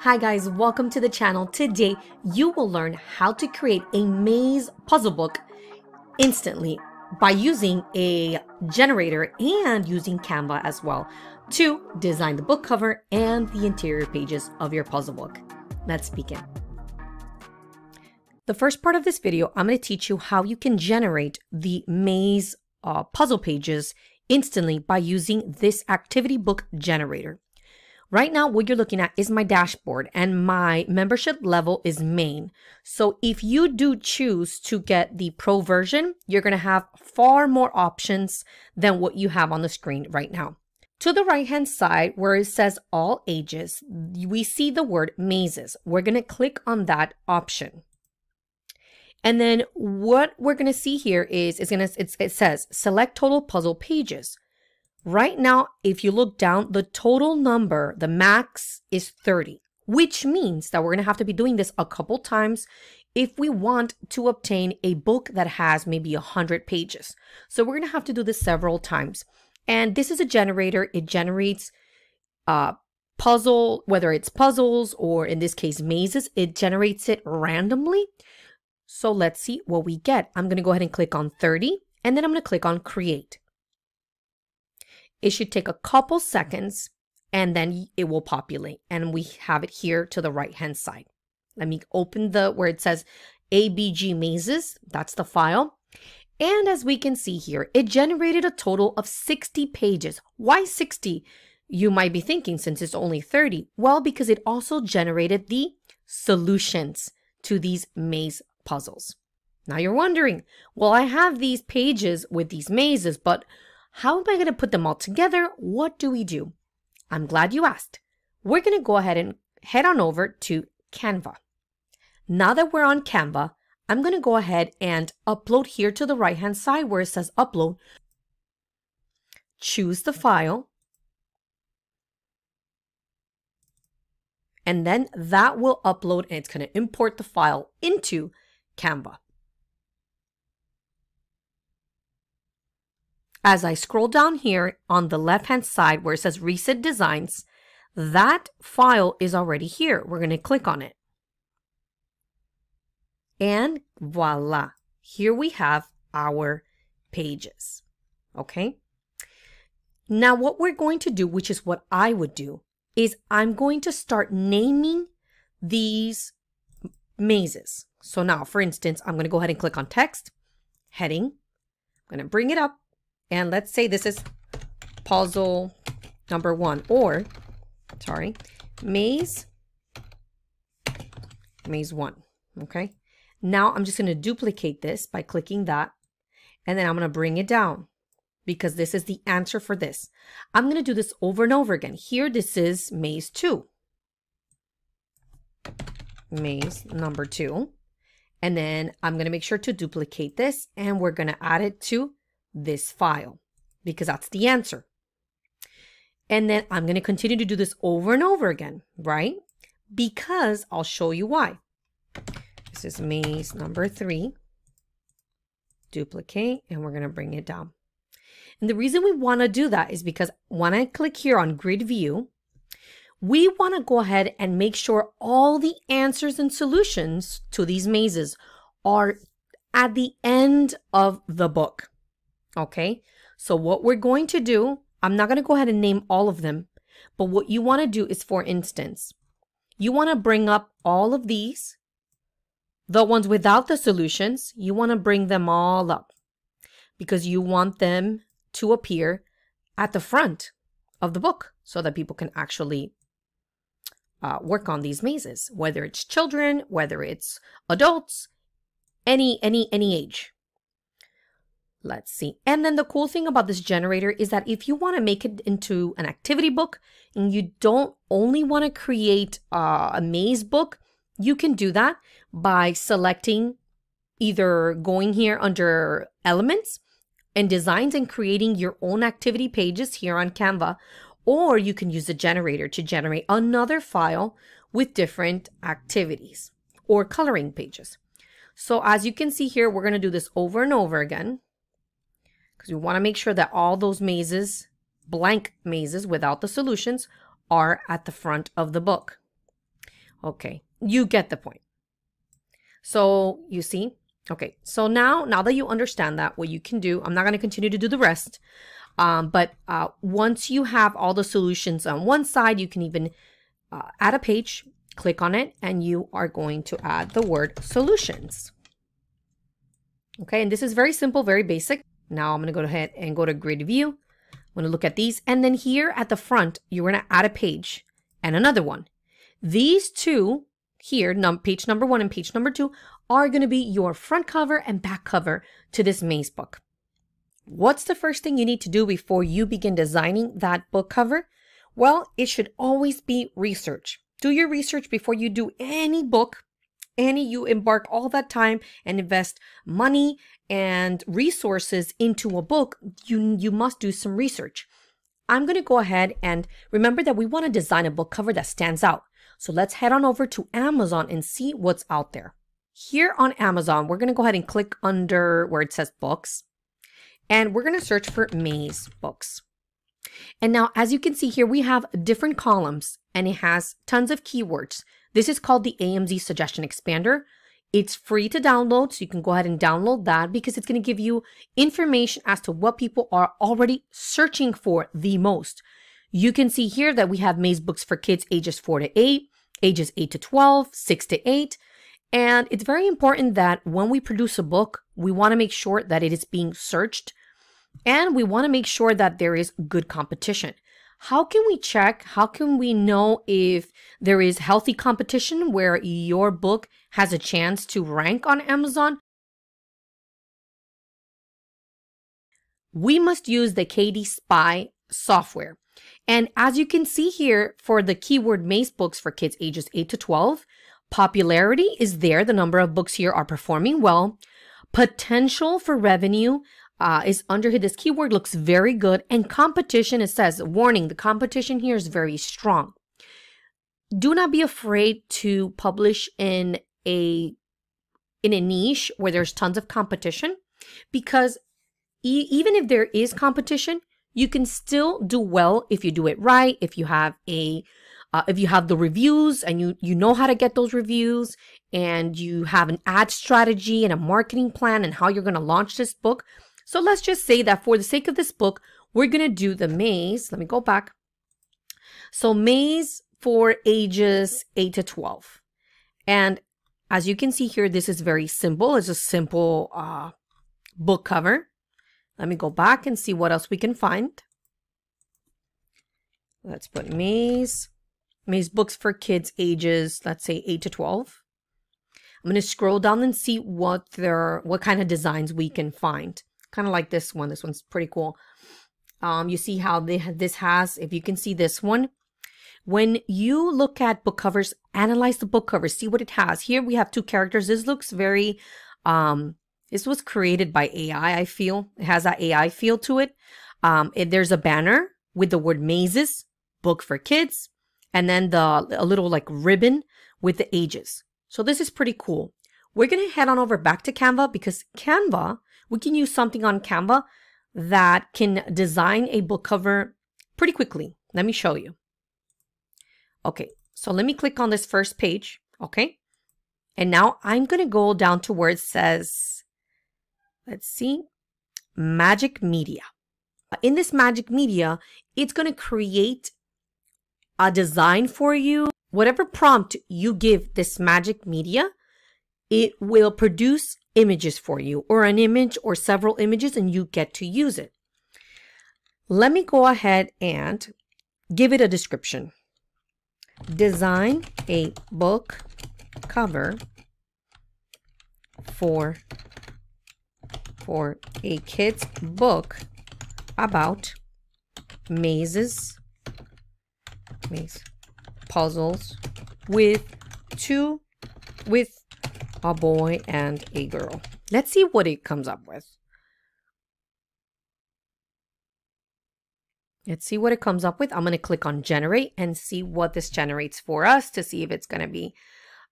Hi guys, welcome to the channel. Today you will learn how to create a maze puzzle book instantly by using a generator and using Canva as well to design the book cover and the interior pages of your puzzle book. Let's begin. The first part of this video, I'm going to teach you how you can generate the maze puzzle pages instantly by using this activity book generator. Right now, what you're looking at is my dashboard and my membership level is main. So if you do choose to get the pro version, you're going to have far more options than what you have on the screen right now. To the right-hand side where it says all ages, we see the word mazes. We're going to click on that option. And then what we're going to see here is it says select total puzzle pages. Right now, if you look down, the total number, the max is 30, which means that we're going to have to be doing this a couple times if we want to obtain a book that has maybe 100 pages. So we're going to have to do this several times. And this is a generator. It generates puzzle, whether it's puzzles or in this case, mazes, it generates it randomly. So let's see what we get. I'm going to go ahead and click on 30, and then I'm going to click on create. It should take a couple seconds and then it will populate and we have it here to the right hand side. Let me open where it says ABG mazes. That's the file. And as we can see here, it generated a total of 60 pages. Why 60? You might be thinking since it's only 30. Well, because it also generated the solutions to these maze puzzles. Now you're wondering, well, I have these pages with these mazes, but how am I going to put them all together? What do we do? I'm glad you asked. We're going to go ahead and head on over to Canva. Now that we're on Canva, I'm going to go ahead and upload here to the right-hand side where it says upload. Choose the file. And then that will upload and it's going to import the file into Canva. As I scroll down here on the left-hand side where it says Recent Designs, that file is already here. We're going to click on it. And voila, here we have our pages. Okay. Now what we're going to do, which is what I would do, is I'm going to start naming these mazes. So now, for instance, I'm going to go ahead and click on text, heading. I'm going to bring it up. And let's say this is puzzle number 1 or, sorry, maze 1. Okay. Now I'm just going to duplicate this by clicking that. And then I'm going to bring it down because this is the answer for this. I'm going to do this over and over again. Here, this is maze 2. Maze number 2. And then I'm going to make sure to duplicate this and we're going to add it to this file because that's the answer. And then I'm going to continue to do this over and over again, right? Because I'll show you why. This is maze number 3. Duplicate, and we're going to bring it down. And the reason we want to do that is because when I click here on grid view, we want to go ahead and make sure all the answers and solutions to these mazes are at the end of the book. Okay, so what we're going to do, I'm not going to go ahead and name all of them, but what you want to do is, for instance, you want to bring up all of these, the ones without the solutions, you want to bring them all up because you want them to appear at the front of the book so that people can actually work on these mazes, whether it's children, whether it's adults, any age. Let's see. And then the cool thing about this generator is that if you want to make it into an activity book and you don't only want to create a maze book, you can do that by selecting either going here under elements and designs and creating your own activity pages here on Canva, or you can use the generator to generate another file with different activities or coloring pages. So as you can see here, we're going to do this over and over again, because we want to make sure that all those mazes, blank mazes without the solutions, are at the front of the book. Okay, you get the point. So you see, okay, so now that you understand that, what you can do, I'm not going to continue to do the rest, but once you have all the solutions on one side, you can even add a page, click on it, and you are going to add the word solutions. Okay, and this is very simple, very basic. Now I'm going to go ahead and go to grid view. I'm going to look at these, and then here at the front, you're going to add a page and another one. These two here, page number 1 and page number 2, are going to be your front cover and back cover to this maze book. What's the first thing you need to do before you begin designing that book cover? Well, it should always be research. Do your research before you do any book. You embark all that time and invest money and resources into a book, you must do some research. I'm going to go ahead and remember that we want to design a book cover that stands out. So let's head on over to Amazon and see what's out there. Here on Amazon, we're going to go ahead and click under where it says books, and we're going to search for maze books. And now, as you can see here, we have different columns and it has tons of keywords. This is called the AMZ Suggestion Expander. It's free to download, so you can go ahead and download that because it's going to give you information as to what people are already searching for the most. You can see here that we have maze books for kids ages 4 to 8, ages 8 to 12, 6 to 8. And it's very important that when we produce a book, we want to make sure that it is being searched, and we want to make sure that there is good competition. How can we check? How can we know if there is healthy competition where your book has a chance to rank on Amazon? We must use the KDSPY software. And as you can see here, for the keyword maze books for kids ages 8 to 12, popularity is there. The number of books here are performing well. Potential for revenue is under here. This keyword looks very good. And competition, it says, warning, the competition here is very strong. Do not be afraid to publish in a niche where there's tons of competition, because even if there is competition, you can still do well if you do it right. If you have the reviews and you know how to get those reviews, and you have an ad strategy and a marketing plan and how you're going to launch this book. So let's just say that for the sake of this book, we're going to do the maze. Let me go back. So maze for ages 8 to 12. And as you can see here, this is very simple. It's a simple book cover. Let me go back and see what else we can find. Let's put maze books for kids ages, let's say 8 to 12. I'm going to scroll down and see what kind of designs we can find. Kind of like this one. This one's pretty cool. You see how this has, if you can see this one, when you look at book covers, analyze the book cover, see what it has. Here we have 2 characters. This looks very, this was created by AI, I feel. It has that AI feel to it. There's a banner with the word mazes, book for kids, and then a little like ribbon with the ages. So this is pretty cool. We're going to head on over back to Canva, because Canva, we can use something on Canva that can design a book cover pretty quickly. Let me show you. Okay, so let me click on this first page. Okay, and now I'm going to go down to where it says, let's see, Magic Media. In this Magic Media, it's going to create a design for you. Whatever prompt you give this Magic Media, it will produce images for you, or an image or several images, and you get to use it. Let me go ahead and give it a description. Design a book cover for a kid's book about maze puzzles with a boy and a girl. Let's see what it comes up with. Let's see what it comes up with. I'm going to click on generate and see what this generates for us to see if it's going to be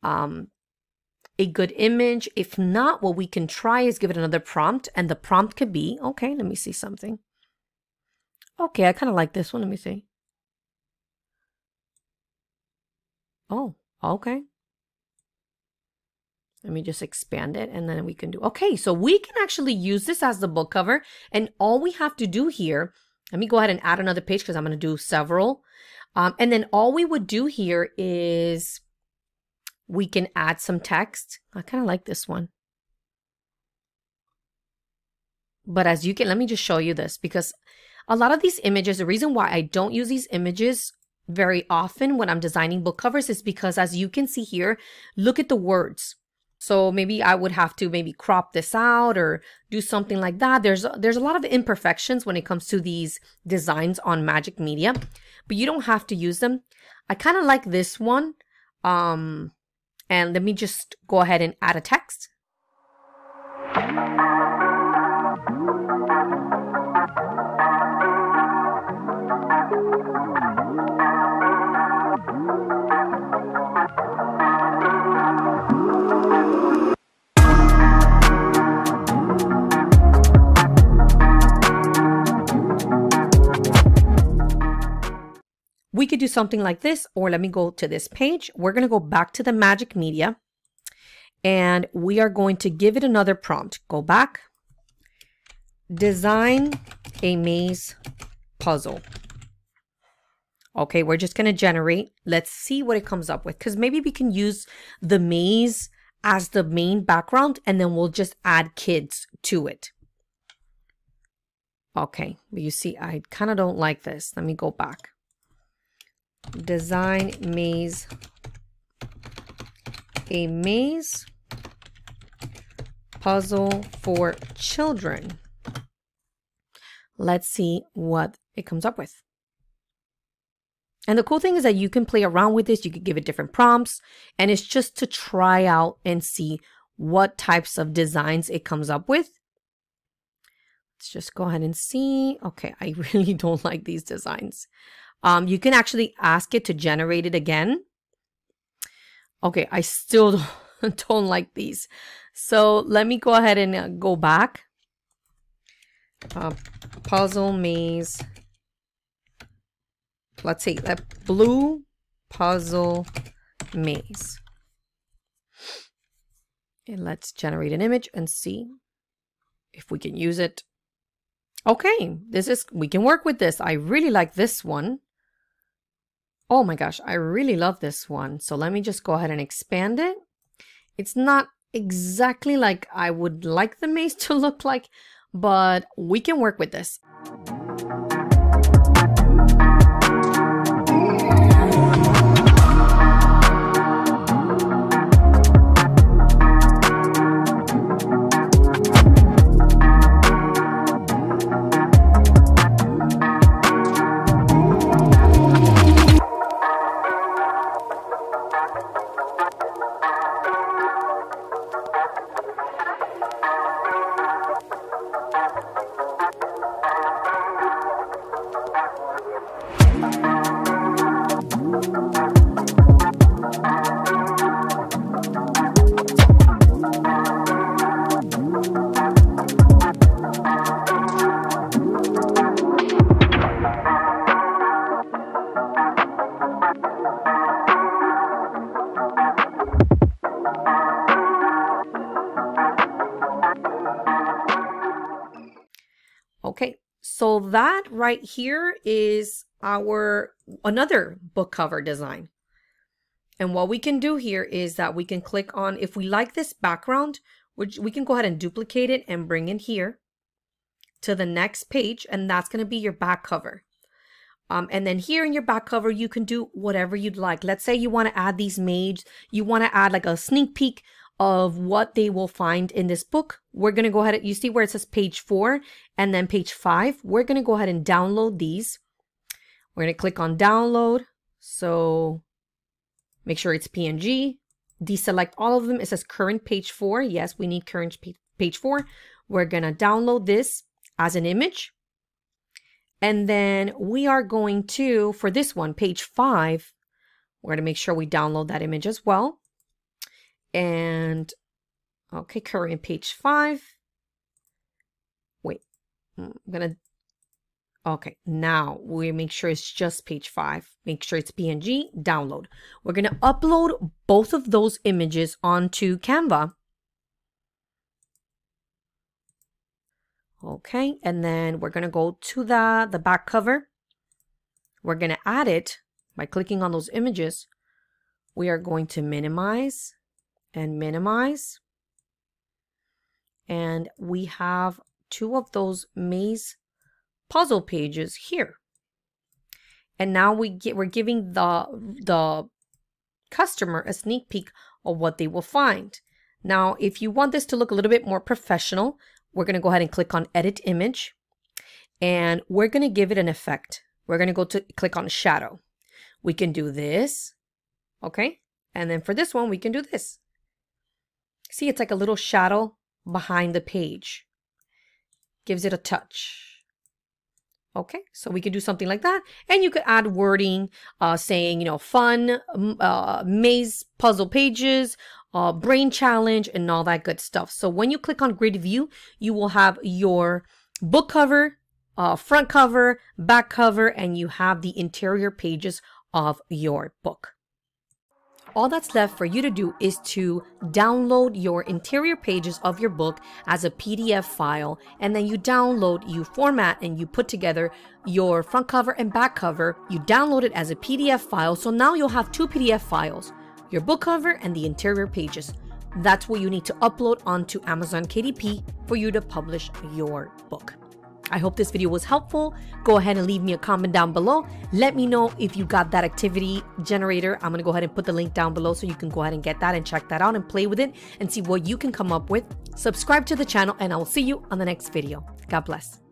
a good image. If not, what we can try is give it another prompt, and the prompt could be, okay, let me see something. Okay, I kind of like this one. Let me see. Oh, Okay. Let me just expand it and then we can do, okay, so we can actually use this as the book cover, and all we have to do here, let me go ahead and add another page because I'm going to do several. And then all we would do here is we can add some text. I kind of like this one. But as you can, let me just show you this, because a lot of these images, the reason why I don't use these images very often when I'm designing book covers is because, as you can see here, look at the words. So maybe I would have to maybe crop this out or do something like that. There's a lot of imperfections when it comes to these designs on Magic Media, but you don't have to use them. I kind of like this one. And let me just go ahead and add a text. We could do something like this, or let me go to this page. We're going to go back to the Magic Media and we are going to give it another prompt. Go back, design a maze puzzle. Okay, we're just going to generate. Let's see what it comes up with, because maybe we can use the maze as the main background and then we'll just add kids to it. Okay, but you see, I kind of don't like this. Let me go back. Design maze, a maze puzzle for children. Let's see what it comes up with. And the cool thing is that you can play around with this. You could give it different prompts, and it's just to try out and see what types of designs it comes up with. Let's just go ahead and see. Okay, I really don't like these designs. You can actually ask it to generate it again. Okay, I still don't like these. So let me go ahead and go back. Puzzle maze. Let's see, that blue puzzle maze. And let's generate an image and see if we can use it. Okay, we can work with this. I really like this one. Oh my gosh, I really love this one. So let me just go ahead and expand it. It's not exactly like I would like the maze to look like, but we can work with this. Okay, so that right here is our another book cover design. And what we can do here is that we can click on, if we like this background, which we can go ahead and duplicate it and bring it here to the next page, and that's going to be your back cover. And then here in your back cover, you can do whatever you'd like. Let's say you want to add these maids, you want to add like a sneak peek of what they will find in this book. We're going to go ahead, you see where it says page 4 and then page 5. We're going to go ahead and download these. We're going to click on download. So make sure it's PNG. Deselect all of them. It says current page 4. Yes, we need current page 4. We're going to download this as an image. And then we are going to, for this one, page 5, we're going to make sure we download that image as well. And, okay, current page 5. Wait, I'm going to, Okay, now we make sure it's just page 5. Make sure it's PNG, download. We're going to upload both of those images onto Canva. Okay, and then we're going to go to the back cover. We're going to add it by clicking on those images. We are going to minimize and minimize. And we have 2 of those maze puzzle pages here. And now we're giving the customer a sneak peek of what they will find. Now, if you want this to look a little bit more professional, we're going to go ahead and click on Edit Image. And we're going to give it an effect. We're going to go to click on Shadow. We can do this. Okay. And then for this one, we can do this. See, it's like a little shadow behind the page. Gives it a touch. Okay, so we could do something like that. And you could add wording saying, you know, fun, maze puzzle pages, brain challenge, and all that good stuff. So when you click on grid view, you will have your book cover, front cover, back cover, and you have the interior pages of your book. All that's left for you to do is to download your interior pages of your book as a PDF file, and then you download, you format, and you put together your front cover and back cover. You download it as a PDF file, so now you'll have 2 PDF files, your book cover and the interior pages. That's what you need to upload onto Amazon KDP for you to publish your book. I hope this video was helpful. Go ahead and leave me a comment down below. Let me know if you got that activity generator. I'm going to go ahead and put the link down below so you can go ahead and get that and check that out and play with it and see what you can come up with. Subscribe to the channel, and I will see you on the next video. God bless.